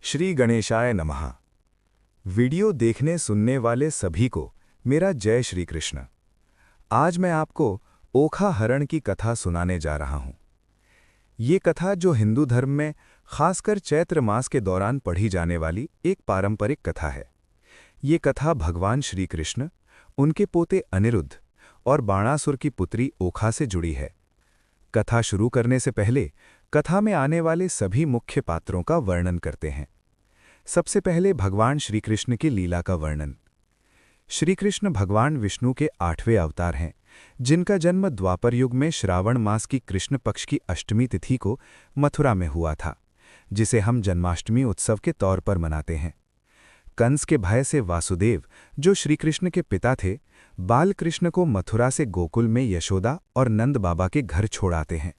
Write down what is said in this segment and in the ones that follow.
श्री गणेशाय नमः। वीडियो देखने सुनने वाले सभी को मेरा जय श्री कृष्ण। आज मैं आपको ओखा हरण की कथा सुनाने जा रहा हूं। ये कथा जो हिंदू धर्म में खासकर चैत्र मास के दौरान पढ़ी जाने वाली एक पारंपरिक कथा है। ये कथा भगवान श्री कृष्ण, उनके पोते अनिरुद्ध और बाणासुर की पुत्री ओखा से जुड़ी है। कथा शुरू करने से पहले कथा में आने वाले सभी मुख्य पात्रों का वर्णन करते हैं। सबसे पहले भगवान श्री कृष्ण की लीला का वर्णन। श्री कृष्ण भगवान विष्णु के 8वें अवतार हैं, जिनका जन्म द्वापर युग में श्रावण मास की कृष्ण पक्ष की अष्टमी तिथि को मथुरा में हुआ था, जिसे हम जन्माष्टमी उत्सव के तौर पर मनाते हैं। कंस के भय से वासुदेव, जो श्री कृष्ण के पिता थे, बाल कृष्ण को मथुरा से गोकुल में यशोदा और नंद बाबा के घर छोड़ आते हैं,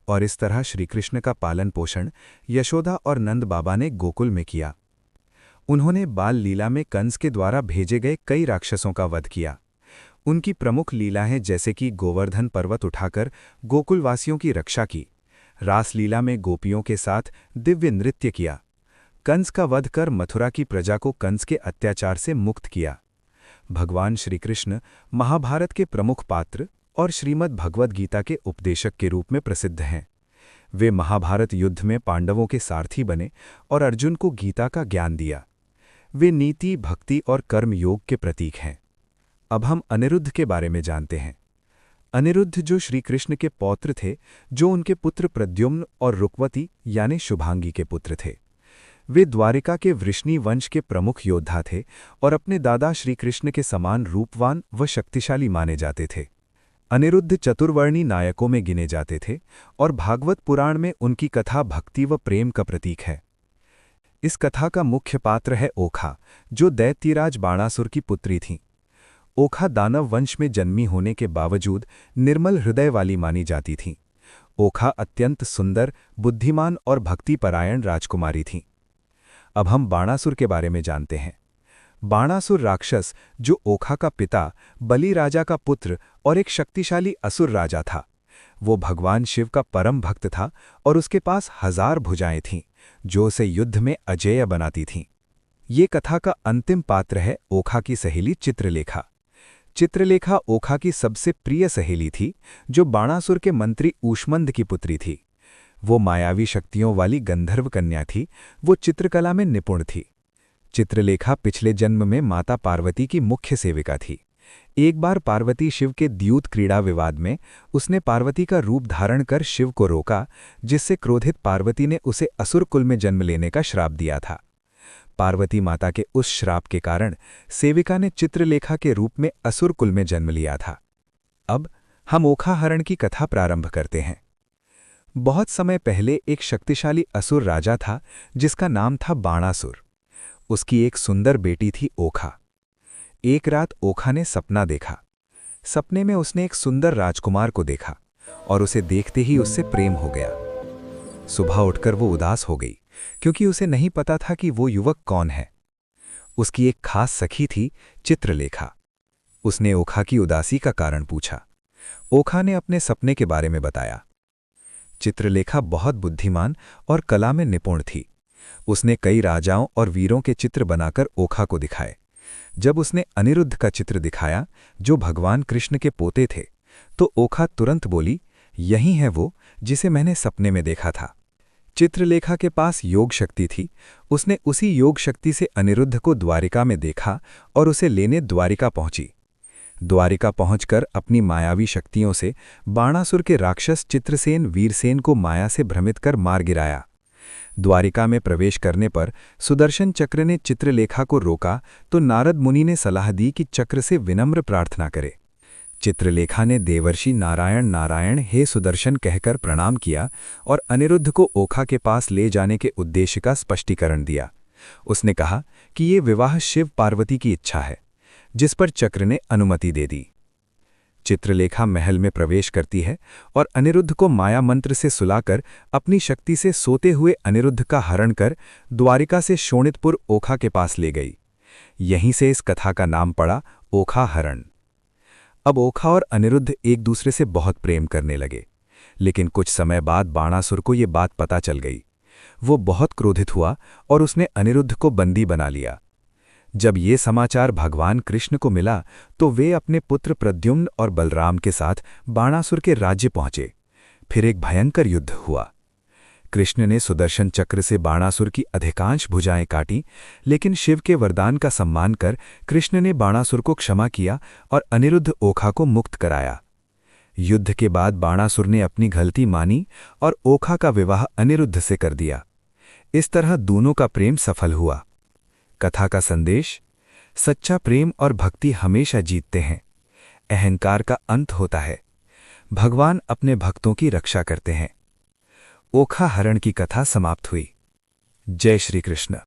और इस तरह श्री कृष्ण का पालन पोषण यशोदा और नंद बाबा ने गोकुल में किया। उन्होंने बाल लीला में कंस के द्वारा भेजे गए कई राक्षसों का वध किया। उनकी प्रमुख लीलाएं जैसे कि गोवर्धन पर्वत उठाकर गोकुलवासियों की रक्षा की, रासलीला में गोपियों के साथ दिव्य नृत्य किया, कंस का वध कर मथुरा की प्रजा को कंस के अत्याचार से मुक्त किया। भगवान श्री कृष्ण महाभारत के प्रमुख पात्र और श्रीमद् भगवद गीता के उपदेशक के रूप में प्रसिद्ध हैं। वे महाभारत युद्ध में पांडवों के सारथी बने और अर्जुन को गीता का ज्ञान दिया। वे नीति, भक्ति और कर्म योग के प्रतीक हैं। अब हम अनिरुद्ध के बारे में जानते हैं। अनिरुद्ध जो श्री कृष्ण के पौत्र थे, जो उनके पुत्र प्रद्युम्न और रुक्वती यानी शुभांगी के पुत्र थे। वे द्वारिका के वृष्णि वंश के प्रमुख योद्धा थे और अपने दादा श्री कृष्ण के समान रूपवान व शक्तिशाली माने जाते थे। अनिरुद्ध चतुर्वर्णी नायकों में गिने जाते थे और भागवत पुराण में उनकी कथा भक्ति व प्रेम का प्रतीक है। इस कथा का मुख्य पात्र है ओखा, जो दैत्यराज बाणासुर की पुत्री थीं। ओखा दानव वंश में जन्मी होने के बावजूद निर्मल हृदय वाली मानी जाती थीं। ओखा अत्यंत सुंदर, बुद्धिमान और भक्तिपरायण राजकुमारी थीं। अब हम बाणासुर के बारे में जानते हैं। बाणासुर राक्षस, जो ओखा का पिता, बलि राजा का पुत्र और एक शक्तिशाली असुर राजा था। वो भगवान शिव का परम भक्त था और उसके पास 1000 भुजाएं थीं, जो उसे युद्ध में अजेय बनाती थीं। ये कथा का अंतिम पात्र है ओखा की सहेली चित्रलेखा। चित्रलेखा ओखा की सबसे प्रिय सहेली थी, जो बाणासुर के मंत्री ऊष्मंद की पुत्री थी। वो मायावी शक्तियों वाली गंधर्व कन्या थी। वो चित्रकला में निपुण थी। चित्रलेखा पिछले जन्म में माता पार्वती की मुख्य सेविका थी। एक बार पार्वती शिव के द्यूत क्रीड़ा विवाद में उसने पार्वती का रूप धारण कर शिव को रोका, जिससे क्रोधित पार्वती ने उसे असुर कुल में जन्म लेने का श्राप दिया था। पार्वती माता के उस श्राप के कारण सेविका ने चित्रलेखा के रूप में असुर कुल में जन्म लिया था। अब हम ओखा हरण की कथा प्रारंभ करते हैं। बहुत समय पहले एक शक्तिशाली असुर राजा था, जिसका नाम था बाणासुर। उसकी एक सुंदर बेटी थी ओखा। एक रात ओखा ने सपना देखा। सपने में उसने एक सुंदर राजकुमार को देखा और उसे देखते ही उससे प्रेम हो गया। सुबह उठकर वो उदास हो गई, क्योंकि उसे नहीं पता था कि वो युवक कौन है। उसकी एक खास सखी थी, चित्रलेखा। उसने ओखा की उदासी का कारण पूछा। ओखा ने अपने सपने के बारे में बताया। चित्रलेखा बहुत बुद्धिमान और कला में निपुण थी। उसने कई राजाओं और वीरों के चित्र बनाकर ओखा को दिखाए। जब उसने अनिरुद्ध का चित्र दिखाया, जो भगवान कृष्ण के पोते थे, तो ओखा तुरंत बोली, यही है वो जिसे मैंने सपने में देखा था। चित्रलेखा के पास योग शक्ति थी। उसने उसी योग शक्ति से अनिरुद्ध को द्वारिका में देखा और उसे लेने द्वारिका पहुंची। द्वारिका पहुंचकर अपनी मायावी शक्तियों से बाणासुर के राक्षस चित्रसेन वीरसेन को माया से भ्रमित कर मार गिराया। द्वारिका में प्रवेश करने पर सुदर्शन चक्र ने चित्रलेखा को रोका, तो नारद मुनि ने सलाह दी कि चक्र से विनम्र प्रार्थना करे। चित्रलेखा ने देवर्षि नारायण नारायण हे सुदर्शन कहकर प्रणाम किया और अनिरुद्ध को ओखा के पास ले जाने के उद्देश्य का स्पष्टीकरण दिया। उसने कहा कि ये विवाह शिव पार्वती की इच्छा है, जिस पर चक्र ने अनुमति दे दी। चित्रलेखा महल में प्रवेश करती है और अनिरुद्ध को माया मंत्र से सुलाकर अपनी शक्ति से सोते हुए अनिरुद्ध का हरण कर द्वारिका से शोणितपुर ओखा के पास ले गई। यहीं से इस कथा का नाम पड़ा ओखा हरण। अब ओखा और अनिरुद्ध एक दूसरे से बहुत प्रेम करने लगे, लेकिन कुछ समय बाद बाणासुर को ये बात पता चल गई। वो बहुत क्रोधित हुआ और उसने अनिरुद्ध को बंदी बना लिया। जब ये समाचार भगवान कृष्ण को मिला तो वे अपने पुत्र प्रद्युम्न और बलराम के साथ बाणासुर के राज्य पहुंचे। फिर एक भयंकर युद्ध हुआ। कृष्ण ने सुदर्शन चक्र से बाणासुर की अधिकांश भुजाएं काटी, लेकिन शिव के वरदान का सम्मान कर कृष्ण ने बाणासुर को क्षमा किया और अनिरुद्ध ओखा को मुक्त कराया। युद्ध के बाद बाणासुर ने अपनी गलती मानी और ओखा का विवाह अनिरुद्ध से कर दिया। इस तरह दोनों का प्रेम सफल हुआ। कथा का संदेश: सच्चा प्रेम और भक्ति हमेशा जीतते हैं। अहंकार का अंत होता है। भगवान अपने भक्तों की रक्षा करते हैं। ओखा हरण की कथा समाप्त हुई। जय श्री कृष्ण।